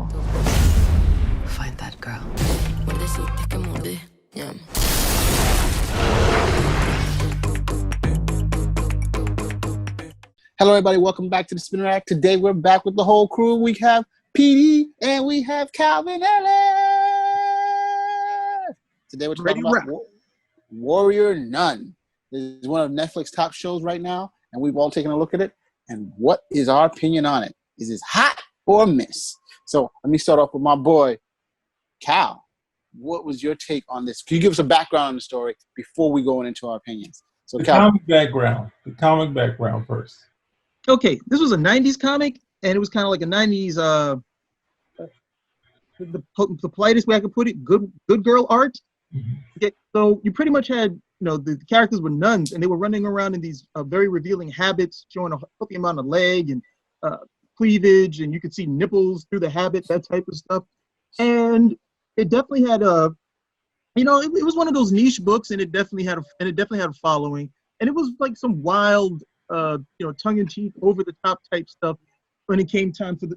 Find that girl. Hello, everybody. Welcome back to the Spin Rack. Today, we're back with the whole crew. We have PD and we have Calvin Ellis. Today, we're talking about Warrior Nun. This is one of Netflix's top shows right now, and we've all taken a look at it. And what is our opinion on it? Is this hot or miss? So let me start off with my boy, Cal. What was your take on this? Can you give us a background on the story before we go into our opinions? So, The Cal, comic background first. Okay, this was a 90s comic, and it was kind of like a 90s, the politest way I could put it, good girl art. Mm-hmm. Okay, so you pretty much had, the characters were nuns, and they were running around in these very revealing habits, showing a healthy amount of leg and cleavage, and you could see nipples through the habit, that type of stuff. And it definitely had it was one of those niche books, and it definitely had a following, and it was like some wild, tongue-in-cheek, over-the-top type stuff when it came time for the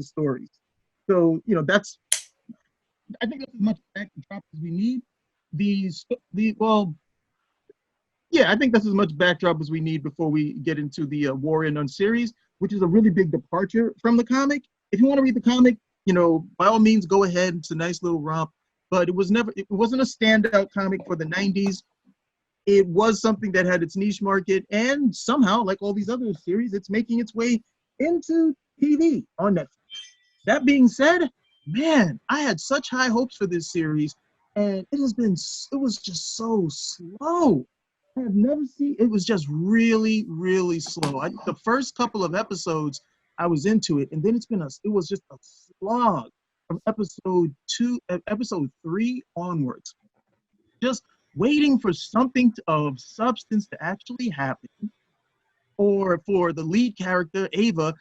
stories. So I think that's as much backdrop as we need. I think that's as much backdrop as we need before we get into the Warrior Nun series, which is a really big departure from the comic. If you want to read the comic, by all means, go ahead. It's a nice little romp, but it wasn't a standout comic for the 90s. It was something that had its niche market, and somehow, like all these other series, it's making its way into TV on Netflix. That being said, man, I had such high hopes for this series, and it was just so slow. I have never seen, it was just really, really slow. The first couple of episodes, I was into it, and then it was just a slog from episode 3 onwards. Just waiting for something of substance to actually happen, or for the lead character, Ava,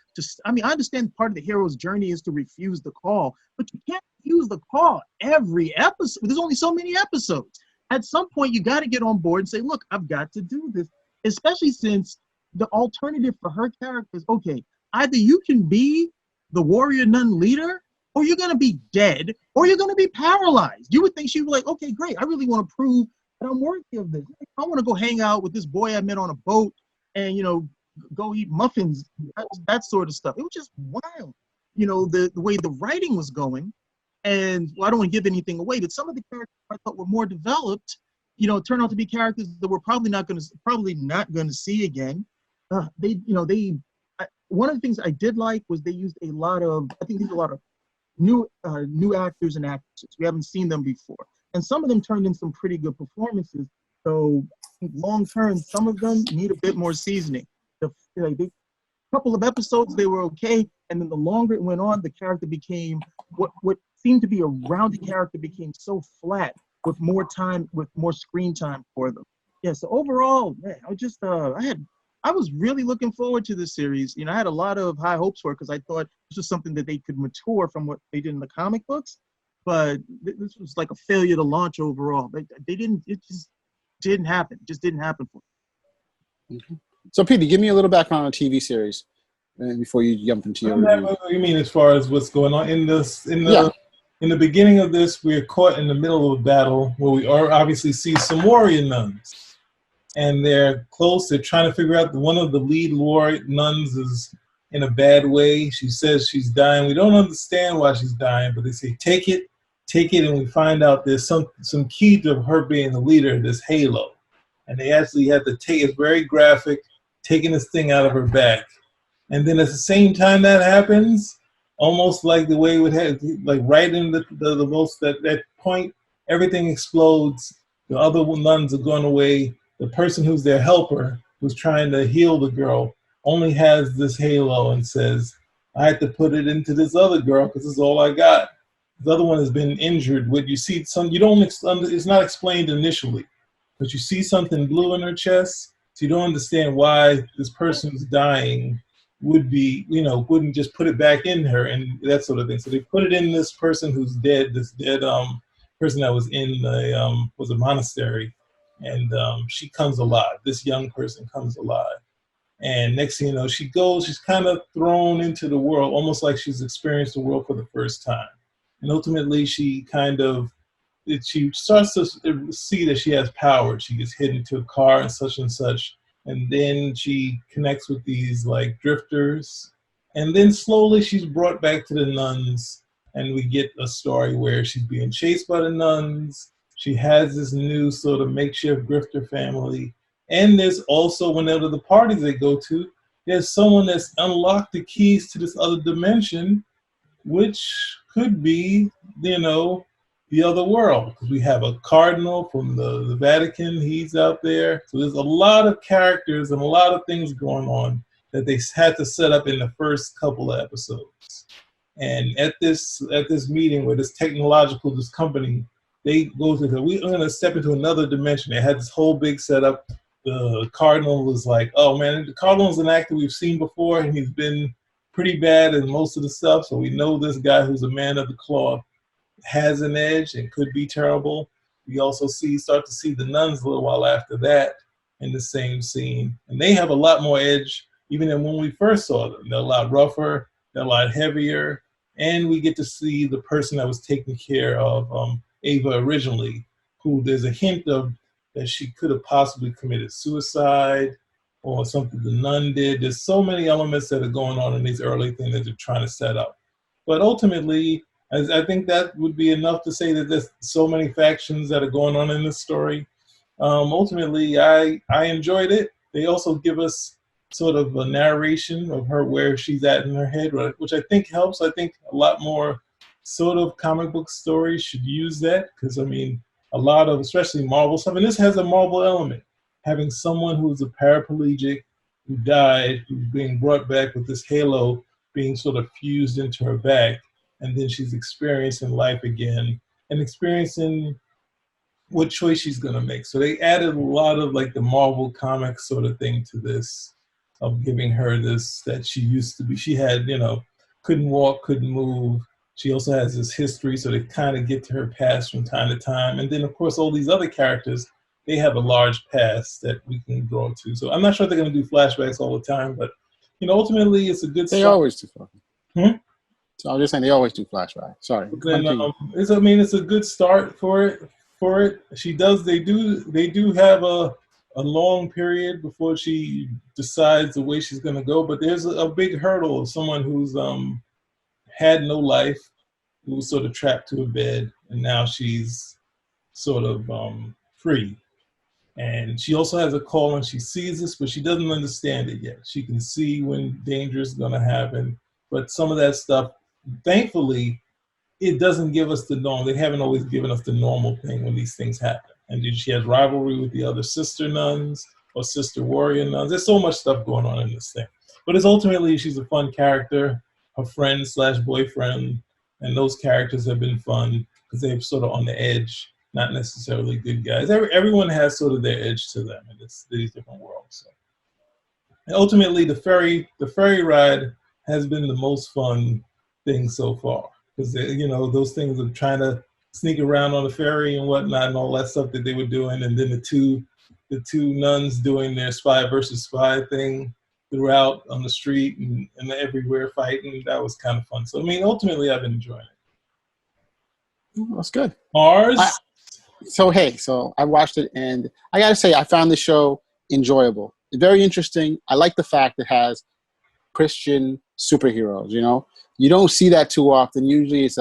I understand part of the hero's journey is to refuse the call, but you can't refuse the call every episode. There's only so many episodes. At some point, you got to get on board and say, look, I've got to do this, especially since the alternative for her character is, okay, either you can be the Warrior Nun leader, or you're going to be dead, or you're going to be paralyzed. You would think she was like, okay, great, I really want to prove that I'm worthy of this. I want to go hang out with this boy I met on a boat and, go eat muffins, that sort of stuff. It was just wild, the way the writing was going. And I don't want to give anything away, but some of the characters I thought were more developed, turned out to be characters that we're probably not going to see again. One of the things I did like was they used a lot of new actors and actresses. We haven't seen them before. And some of them turned in some pretty good performances. So long term, some of them need a bit more seasoning. The couple of episodes, they were okay. And then the longer it went on, the character became, what seemed to be a rounded character became so flat with more screen time for them. Yeah, so overall, man, I was really looking forward to this series. I had a lot of high hopes for it because I thought this was something that they could mature from what they did in the comic books. But this was like a failure to launch overall. It just didn't happen. It just didn't happen for me. Mm-hmm. So, Petey, give me a little background on TV series before you jump into your review. You mean as far as what's going on in the beginning of this? We're caught in the middle of a battle where we obviously see some warrior nuns, and they're close. They're trying to figure out one of the lead warrior nuns is in a bad way. She says she's dying. We don't understand why she's dying, but they say take it, and we find out there's some key to her being the leader, this halo. And they actually had to take it, very graphic, taking this thing out of her back. And then at the same time that happens, almost like the way it would have, like right in that point, everything explodes. The other nuns are going away. The person who's their helper, who's trying to heal the girl, only has this halo and says, I had to put it into this other girl because this is all I got. The other one has been injured. With you see it's not explained initially, but you see something blue in her chest, so you don't understand why this person who's dying wouldn't just put it back in her and that sort of thing. So they put it in this person who's dead, this dead person that was in was a monastery, and she comes alive. This young person comes alive. And next thing you know, she's kind of thrown into the world, almost like she's experienced the world for the first time. And ultimately, she starts to see that she has power. She gets hit into a car and such. And then she connects with these like drifters. And then slowly she's brought back to the nuns. And we get a story where she's being chased by the nuns. She has this new sort of makeshift grifter family. And there's also, whenever the parties they go to, there's someone that's unlocked the keys to this other dimension, which could be, the other world. We have a cardinal from the Vatican, he's out there. So there's a lot of characters and a lot of things going on that they had to set up in the first couple of episodes. And at this meeting where this company, they go to we're going to step into another dimension. They had this whole big setup. The cardinal was like, oh man, the cardinal's an actor we've seen before, and he's been pretty bad in most of the stuff. So we know this guy who's a man of the cloth has an edge and could be terrible. We also start to see the nuns a little while after that in the same scene. And they have a lot more edge even than when we first saw them. They're a lot rougher, they're a lot heavier, and we get to see the person that was taking care of Ava originally, who there's a hint of that she could have possibly committed suicide or something the nun did. There's so many elements that are going on in these early things that they're trying to set up. But ultimately, I think that would be enough to say that there's so many factions that are going on in this story. Ultimately, I enjoyed it. They also give us sort of a narration of her, where she's at in her head, which I think helps. I think a lot more sort of comic book stories should use that, because I mean, a lot of, especially Marvel stuff, and this has a Marvel element, having someone who's a paraplegic, who died, who's being brought back with this halo being sort of fused into her back, and then she's experiencing life again and experiencing what choice she's going to make. So they added a lot of like the Marvel comics sort of thing to this, of giving her this, that she used to be, she had, couldn't walk, couldn't move. She also has this history, so they kind of get to her past from time to time. And then, of course, all these other characters, they have a large past that we can draw to. So I'm not sure they're going to do flashbacks all the time, but, ultimately it's a good They start. always do. So I'm just saying they always do flashbacks. Sorry. Then, it's a good start for it. They do have a long period before she decides the way she's going to go, but there's a big hurdle of someone who's had no life, who was sort of trapped to a bed, and now she's sort of free. And she also has a call, and she sees this, but she doesn't understand it yet. She can see when danger is going to happen, but some of that stuff, thankfully, it doesn't give us the norm. They haven't always given us the normal thing when these things happen. And she has rivalry with the other sister nuns or sister warrior nuns. There's so much stuff going on in this thing. But it's ultimately, she's a fun character. Her friend / boyfriend, and those characters have been fun because they're sort of on the edge, not necessarily good guys. Everyone has sort of their edge to them in these different worlds. So. And ultimately, the ferry ride has been the most fun thing so far, because those things of trying to sneak around on the ferry and whatnot and all that stuff that they were doing, and then the two nuns doing their spy versus spy thing throughout on the street and everywhere fighting. That was kind of fun. So, I mean, ultimately, I've been enjoying it. That's good. Mars? So I watched it, and I got to say, I found the show enjoyable. Very interesting. I like the fact it has Christian superheroes, You don't see that too often. Usually it's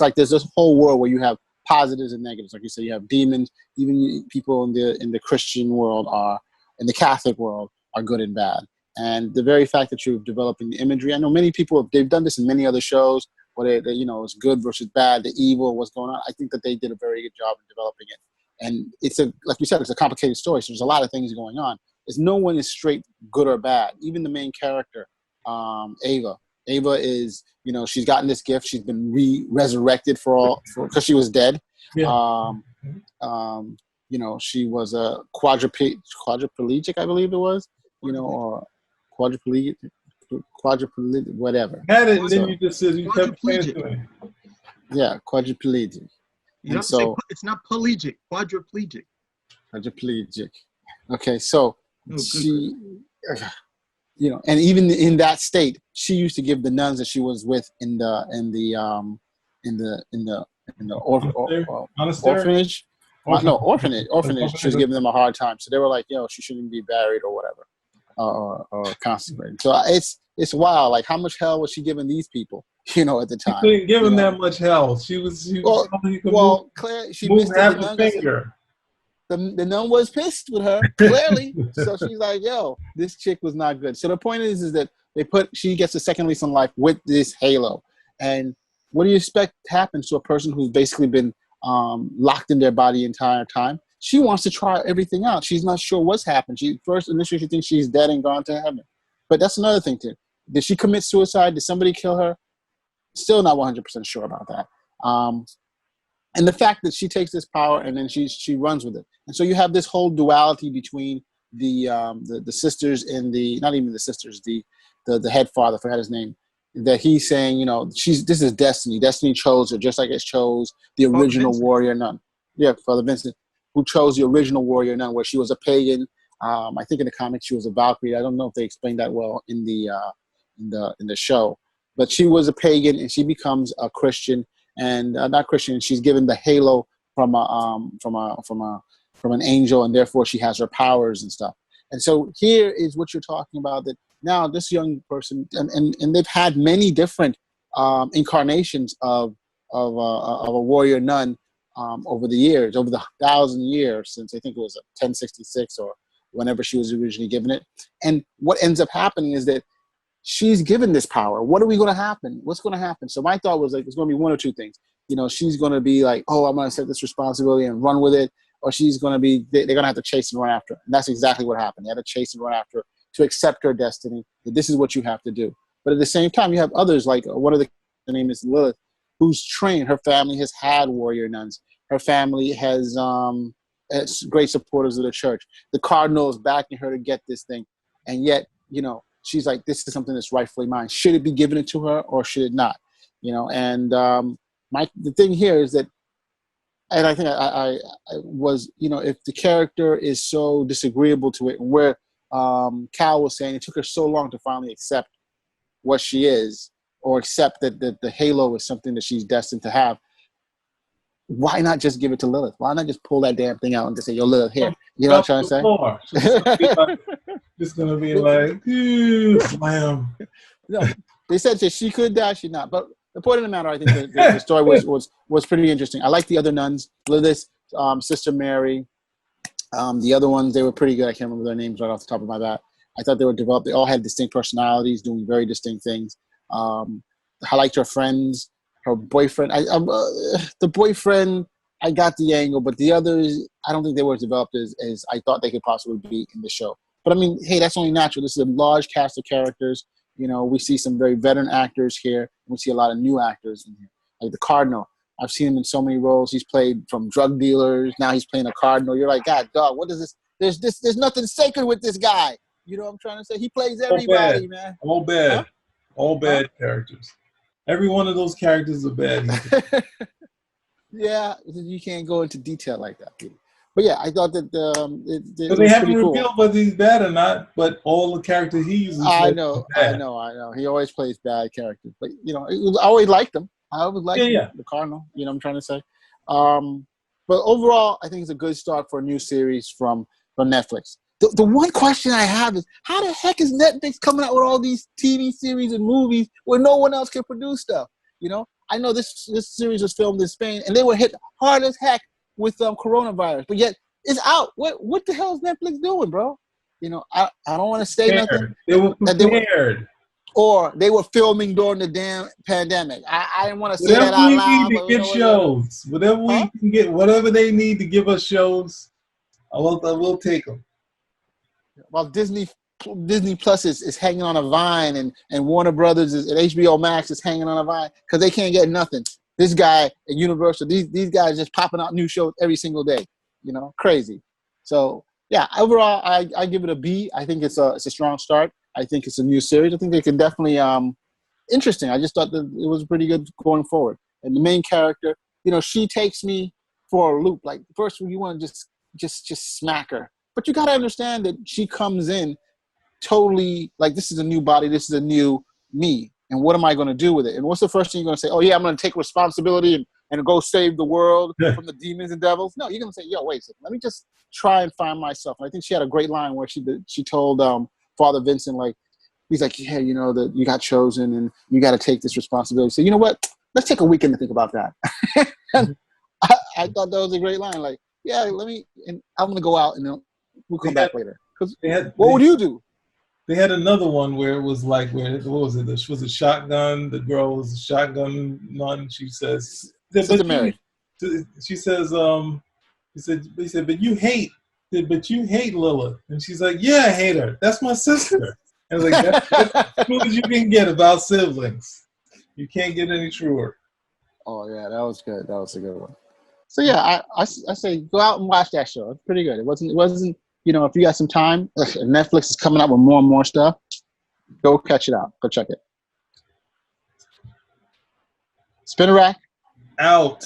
like there's this whole world where you have positives and negatives. Like you said, you have demons. Even people in the Christian world in the Catholic world, are good and bad. And the very fact that you're developing the imagery, I know many people, they've done this in many other shows where it's good versus bad, the evil, what's going on. I think that they did a very good job in developing it. And like you said, it's a complicated story. So there's a lot of things going on. No one is straight good or bad. Even the main character, Ava is, she's gotten this gift. She's been resurrected because she was dead. Yeah. She was a quadriplegic, I believe it was, or quadriplegic, whatever. Had it, and then you just said you kept playing. Yeah, quadriplegic. You have to say it's not pelagic, quadriplegic. Quadriplegic. Okay, so you know, and even in that state, she used to give the nuns that she was with in the orphanage. Orphanage. She was giving them a hard time, so they were like, "Yo, she shouldn't be buried or whatever, or consecrated." So it's wild. Like, how much hell was she giving these people? You know, at the time. She couldn't give them that much hell. She was Claire, she move missed half the a finger. The nun was pissed with her, clearly. So she's like, "Yo, this chick was not good." So the point is that she gets a second lease on life with this halo. And what do you expect happens to a person who's basically been locked in their body the entire time? She wants to try everything out. She's not sure what's happened. Initially she thinks she's dead and gone to heaven. But that's another thing too. Did she commit suicide? Did somebody kill her? Still not 100% sure about that. And the fact that she takes this power and then she runs with it. And so you have this whole duality between the sisters and not even the sisters, the head father, I forgot his name, that he's saying, you know, this is destiny. Destiny chose her just like it chose the original warrior nun. Yeah, Father Vincent, who chose the original warrior nun, where she was a pagan. I think in the comics she was a Valkyrie. I don't know if they explained that well in the show, but she was a pagan and she becomes a Christian. And not Christian, she's given the halo from an angel, and therefore she has her powers and stuff. And so here is what you're talking about, that now this young person, and they've had many different incarnations of a warrior nun over the years, over the 1,000 years, since I think it was 1066 or whenever she was originally given it. And what ends up happening is that she's given this power. What are we going to happen? What's going to happen? So my thought was like, it's going to be one or two things. You know, she's going to be like, oh, I'm going to accept this responsibility and run with it. Or she's going to be, they're going to have to chase and run after her. And that's exactly what happened. They had to chase and run after her to accept her destiny. That this is what you have to do. But at the same time, you have others, like one of the name is Lilith, who's trained. Her family has had warrior nuns. Her family has great supporters of the church. The cardinal is backing her to get this thing. And yet, you know, she's like, this is something that's rightfully mine. Should it be given it to her or should it not? You know, and the thing here is that, and I think I was, you know, if the character is so disagreeable to it, where Cal was saying it took her so long to finally accept what she is, or accept that the halo is something that she's destined to have, why not just give it to Lilith? Why not just pull that damn thing out and just say, yo, Lilith, here. You know what I'm trying to say? It's going to be like, slam. No, they said that she could die, she not. But the point of the matter, I think the story was pretty interesting. I like the other nuns, Lilith, Sister Mary. The other ones, they were pretty good. I can't remember their names right off the top of my bat. I thought they were developed. They all had distinct personalities, doing very distinct things. I liked her friends, her boyfriend. The boyfriend, I got the angle, but the others, I don't think they were as developed as I thought they could possibly be in the show. But I mean, hey, that's only natural. This is a large cast of characters. You know, we see some very veteran actors here. We see a lot of new actors in here. Like the Cardinal. I've seen him in so many roles. He's played from drug dealers. Now he's playing a Cardinal. You're like, God, dog, what is this? There's nothing sacred with this guy. You know what I'm trying to say? He plays everybody, man. All bad. Huh? All bad characters. Every one of those characters are bad. Yeah, you can't go into detail like that, Peter. But yeah, I thought that but they haven't revealed whether he's bad or not. But all the characters he uses, I know. He always plays bad characters, but you know, I always liked him. I always liked the Cardinal. You know what I'm trying to say. But overall, I think it's a good start for a new series from Netflix. The one question I have is, how the heck is Netflix coming out with all these TV series and movies where no one else can produce stuff? You know, I know this series was filmed in Spain, and they were hit hard as heck with coronavirus, but yet it's out. What the hell is Netflix doing, bro? You know, I don't want to say nothing. They were prepared. Or they were filming during the damn pandemic. I didn't want to say that out loud. Whatever we need to get shows. Whatever we can get, whatever they need to give us shows, we'll take them. Well, Disney Plus is hanging on a vine, and Warner Brothers and HBO Max is hanging on a vine because they can't get nothing. This guy at Universal, these guys just popping out new shows every single day. You know, crazy. So yeah, overall, I give it a B. I think it's a strong start. I think it's a new series. I think they can definitely interesting. I just thought that it was pretty good going forward. And the main character, you know, she takes me for a loop. Like first, you want to just smack her, but you got to understand that she comes in totally like, this is a new body, this is a new me, and what am I going to do with it? And what's the first thing you're going to say? Oh yeah, I'm going to take responsibility and go save the world from the demons and devils. No, you're going to say, yo, wait a second, let me just try and find myself. And I think she had a great line where she told Father Vincent, like, he's like, yeah, you know, that you got chosen and you got to take this responsibility. So you know what? Let's take a weekend to think about that. And I thought that was a great line. Like, yeah, and I'm going to go out and then we'll come back later. Because what would you do? They had another one where it was like, what was it? Was a shotgun. The girl was a shotgun nun. She says, Sister Mary. She says, he said, but you hate Lilith. And she's like, yeah, I hate her. That's my sister. I was like, that's as true as you can get about siblings. You can't get any truer. Oh yeah, that was good. That was a good one. So yeah, I say go out and watch that show. It's pretty good. It wasn't. You know, if you got some time, Netflix is coming up with more and more stuff. Go catch it out. Go check it. Spinner rack. Out.